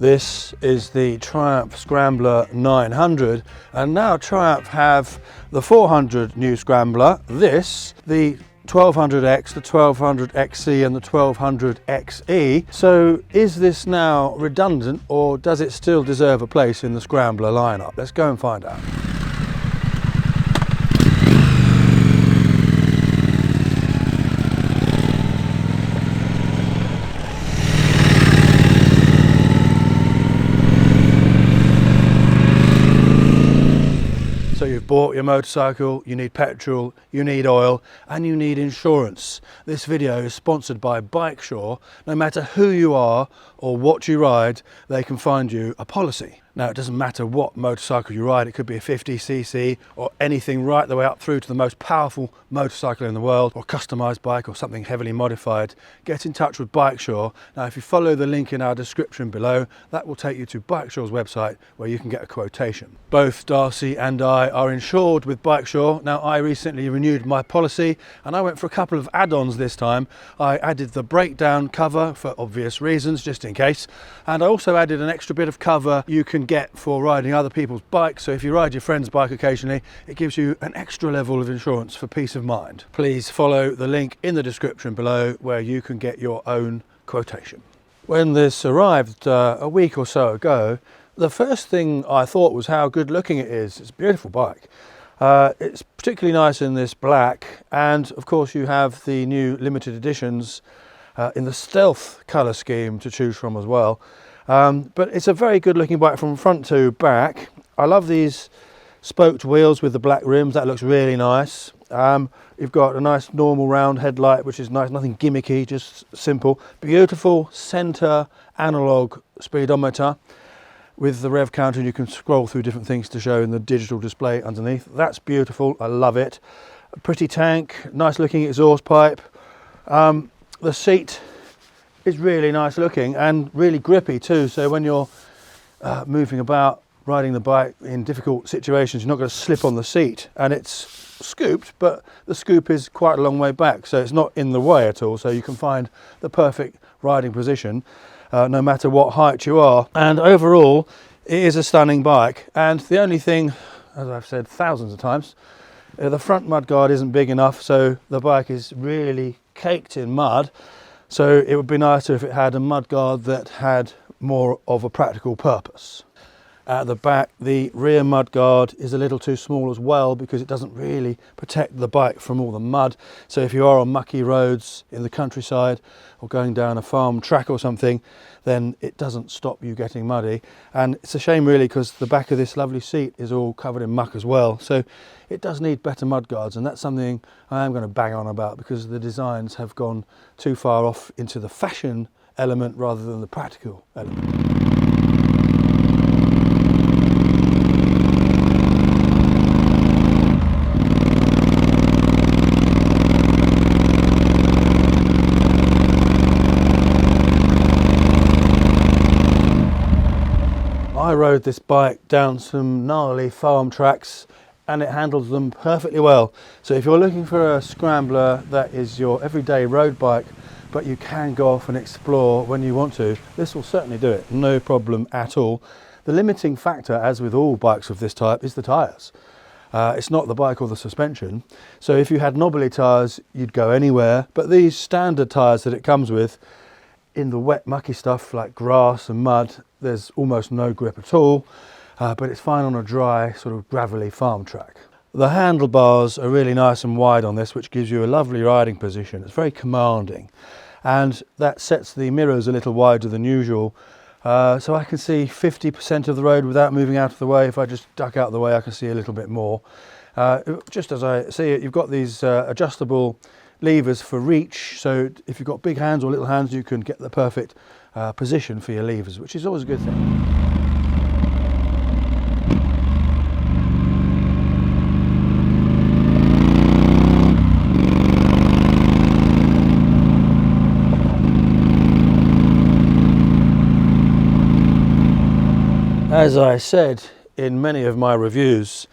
This is the Triumph Scrambler 900, and now Triumph have the 400 new Scrambler, this, the 1200X, the 1200XC and the 1200XE. So is this now redundant, or does it still deserve a place in the Scrambler lineup? Let's go and find out. So you've bought your motorcycle, you need petrol, you need oil, and you need insurance. This video is sponsored by BikeSure. No matter who you are or what you ride, they can find you a policy. Now, it doesn't matter what motorcycle you ride. It could be a 50cc or anything right the way up through to the most powerful motorcycle in the world, or a customised bike or something heavily modified. Get in touch with BikeSure. Now, if you follow the link in our description below, that will take you to BikeSure's website where you can get a quotation. Both Darcy and I are insured with BikeSure. Now, I recently renewed my policy and I went for a couple of add-ons this time. I added the breakdown cover for obvious reasons, just in case, and I also added an extra bit of cover you can get for riding other people's bikes. So if you ride your friend's bike occasionally, it gives you an extra level of insurance for peace of mind. Please follow the link in the description below where you can get your own quotation. When this arrived a week or so ago, the first thing I thought was how good looking it is. It's a beautiful bike. It's particularly nice in this black, and of course you have the new limited editions in the stealth colour scheme to choose from as well. But it's a very good looking bike from front to back. I love these spoked wheels with the black rims. That looks really nice. You've got a nice normal round headlight, which is nice, nothing gimmicky, just simple. Beautiful centre analog speedometer with the rev counter, and you can scroll through different things to show in the digital display underneath. That's beautiful, I love it. A pretty tank, nice looking exhaust pipe. The seat is really nice looking and really grippy too, so when you're moving about riding the bike in difficult situations, you're not going to slip on the seat. And it's scooped, but the scoop is quite a long way back, so it's not in the way at all, so you can find the perfect riding position no matter what height you are. And overall it is a stunning bike, and the only thing, as I've said thousands of times, the front mudguard isn't big enough, so the bike is really caked in mud. So it would be nicer if it had a mudguard that had more of a practical purpose. At the back, the rear mudguard is a little too small as well, because it doesn't really protect the bike from all the mud. So if you are on mucky roads in the countryside or going down a farm track or something, then it doesn't stop you getting muddy. And it's a shame really, because the back of this lovely seat is all covered in muck as well. So it does need better mudguards, and that's something I am going to bang on about, because the designs have gone too far off into the fashion element rather than the practical element. I rode this bike down some gnarly farm tracks and it handles them perfectly well. So if you're looking for a Scrambler that is your everyday road bike, but you can go off and explore when you want to, this will certainly do it, no problem at all. The limiting factor, as with all bikes of this type, is the tyres. It's not the bike or the suspension. So if you had knobbly tyres, you'd go anywhere, but these standard tyres that it comes with, in the wet mucky stuff like grass and mud, there's almost no grip at all, but it's fine on a dry sort of gravelly farm track. The handlebars are really nice and wide on this, which gives you a lovely riding position. It's very commanding, and that sets the mirrors a little wider than usual, so I can see 50% of the road without moving out of the way. If I just duck out of the way, I can see a little bit more. Just as I see it, you've got these adjustable levers for reach, so if you've got big hands or little hands, you can get the perfect position for your levers, which is always a good thing. As I said in many of my reviews,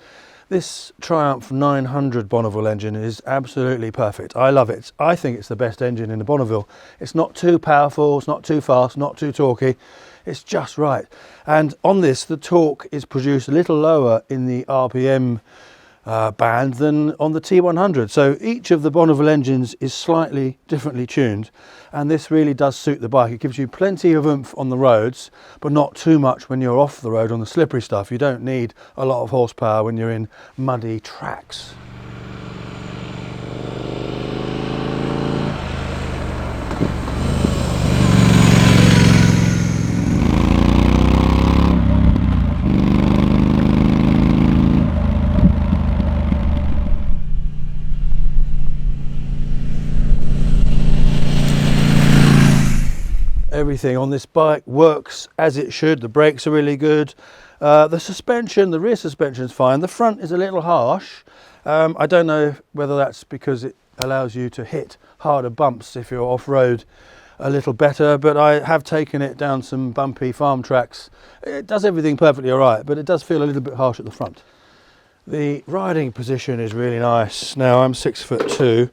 this Triumph 900 Bonneville engine is absolutely perfect. I love it. I think it's the best engine in the Bonneville. It's not too powerful, it's not too fast, not too torquey. It's just right. And on this, the torque is produced a little lower in the RPM band than on the T100. So each of the Bonneville engines is slightly differently tuned, and this really does suit the bike. It gives you plenty of oomph on the roads, but not too much when you're off the road on the slippery stuff. You don't need a lot of horsepower when you're in muddy tracks. Everything on this bike works as it should. The brakes are really good. The suspension, the rear suspension is fine. The front is a little harsh. I don't know whether that's because it allows you to hit harder bumps if you're off-road a little better, but I have taken it down some bumpy farm tracks. It does everything perfectly all right, but it does feel a little bit harsh at the front. The riding position is really nice. Now, I'm 6'2",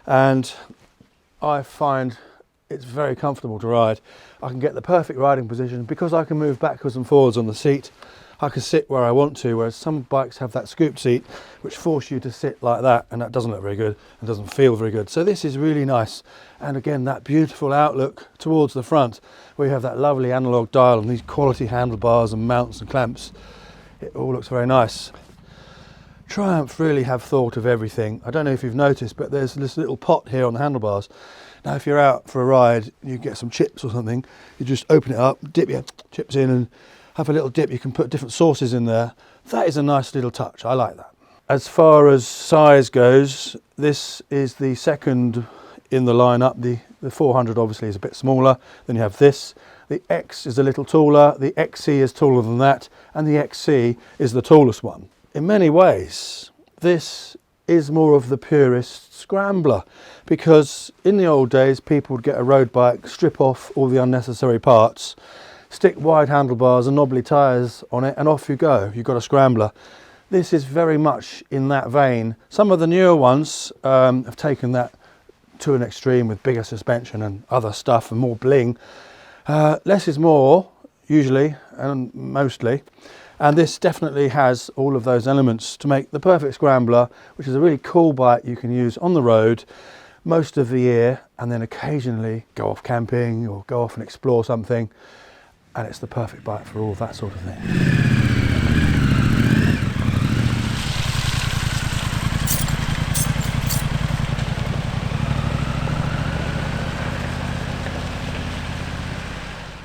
and I find it's very comfortable to ride. I can get the perfect riding position because I can move backwards and forwards on the seat. I can sit where I want to, whereas some bikes have that scoop seat which force you to sit like that, and that doesn't look very good and doesn't feel very good. So this is really nice. And again, that beautiful outlook towards the front where you have that lovely analog dial and these quality handlebars and mounts and clamps. It all looks very nice. Triumph really have thought of everything. I don't know if you've noticed, but there's this little pot here on the handlebars. Now, if you're out for a ride, you get some chips or something, you just open it up, dip your chips in and have a little dip. You can put different sauces in there. That is a nice little touch. I like that. As far as size goes, this is the second in the lineup. The 400 obviously is a bit smaller. Then you have this. The X is a little taller. The XC is taller than that. And the XC is the tallest one. In many ways, this is more of the purist scrambler, because in the old days people would get a road bike, strip off all the unnecessary parts, stick wide handlebars and knobbly tyres on it, and off you go. You've got a scrambler. This is very much in that vein. Some of the newer ones have taken that to an extreme with bigger suspension and other stuff and more bling. Less is more, usually and mostly. And this definitely has all of those elements to make the perfect scrambler, which is a really cool bike you can use on the road most of the year, and then occasionally go off camping or go off and explore something. And it's the perfect bike for all that sort of thing.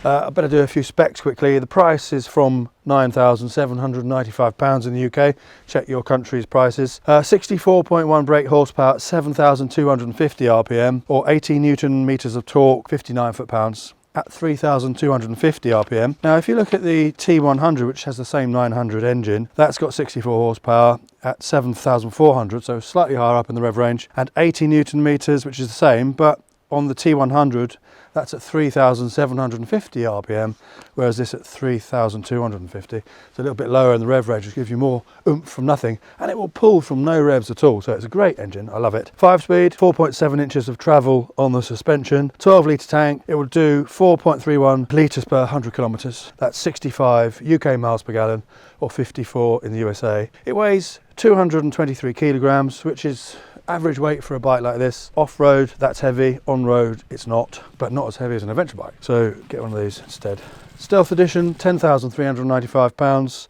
I better do a few specs quickly. The price is from £9,795 in the UK. Check your country's prices. 64.1 brake horsepower at 7,250 RPM, or 80 Newton meters of torque, 59 foot-pounds at 3,250 RPM. Now, if you look at the T100, which has the same 900 engine, that's got 64 horsepower at 7,400, so slightly higher up in the rev range, and 80 Newton meters, which is the same, but on the T100, that's at 3,750 RPM, whereas this at 3,250. It's a little bit lower in the rev range, which gives you more oomph from nothing, and it will pull from no revs at all. So it's a great engine. I love it. 5-speed, 4.7 inches of travel on the suspension, 12-litre tank. It will do 4.31 litres per 100 kilometres. That's 65 UK miles per gallon, or 54 in the USA. It weighs 223 kilograms, which is average weight for a bike like this. Off-road, that's heavy. On-road, it's not, but not as heavy as an adventure bike. So get one of these instead. Stealth Edition, £10,395,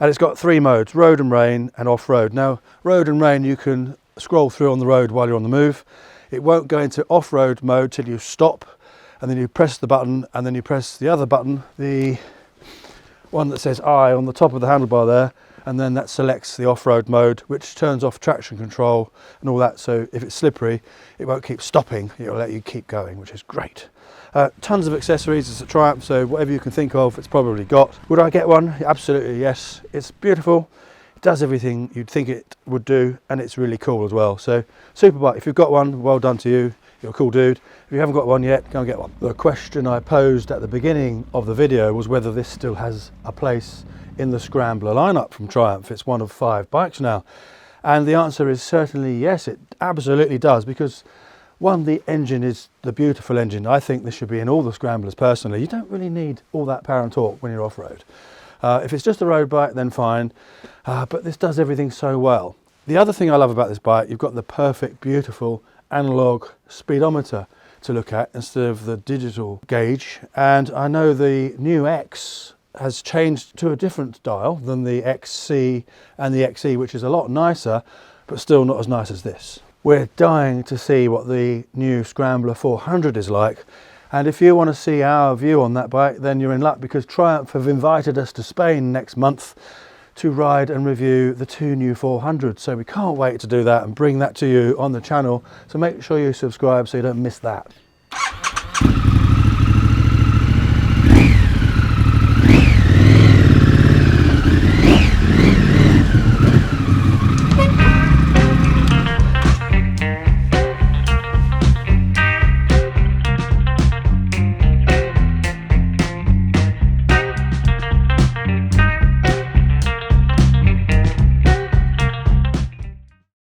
and it's got 3 modes, road and rain and off-road. Now, road and rain you can scroll through on the road while you're on the move. It won't go into off-road mode till you stop, and then you press the button, and then you press the other button, the one that says I on the top of the handlebar there, and then that selects the off-road mode, which turns off traction control and all that. So if it's slippery, it won't keep stopping, it'll let you keep going, which is great. Tons of accessories. It's a Triumph, so whatever you can think of, it's probably got. Would I get one? Absolutely yes. It's beautiful. It does everything you'd think it would do, and it's really cool as well. So super bike. If you've got one, well done to you. You're a cool dude. If you haven't got one yet, go and get one. The question I posed at the beginning of the video was whether this still has a place in the Scrambler lineup from Triumph. It's one of 5 bikes now, and the answer is certainly yes. It absolutely does, because One, the engine is the beautiful engine. I think this should be in all the Scramblers personally. You don't really need all that power and torque when you're off-road. If it's just a road bike, then fine, but this does everything so well. The other thing I love about this bike, you've got the perfect, beautiful analog speedometer to look at instead of the digital gauge. And I know the new X has changed to a different dial than the XC and the XE, which is a lot nicer, but still not as nice as this. We're dying to see what the new Scrambler 400 is like. And if you want to see our view on that bike, then you're in luck, because Triumph have invited us to Spain next month to ride and review the 2 new 400s. So we can't wait to do that and bring that to you on the channel. So make sure you subscribe so you don't miss that.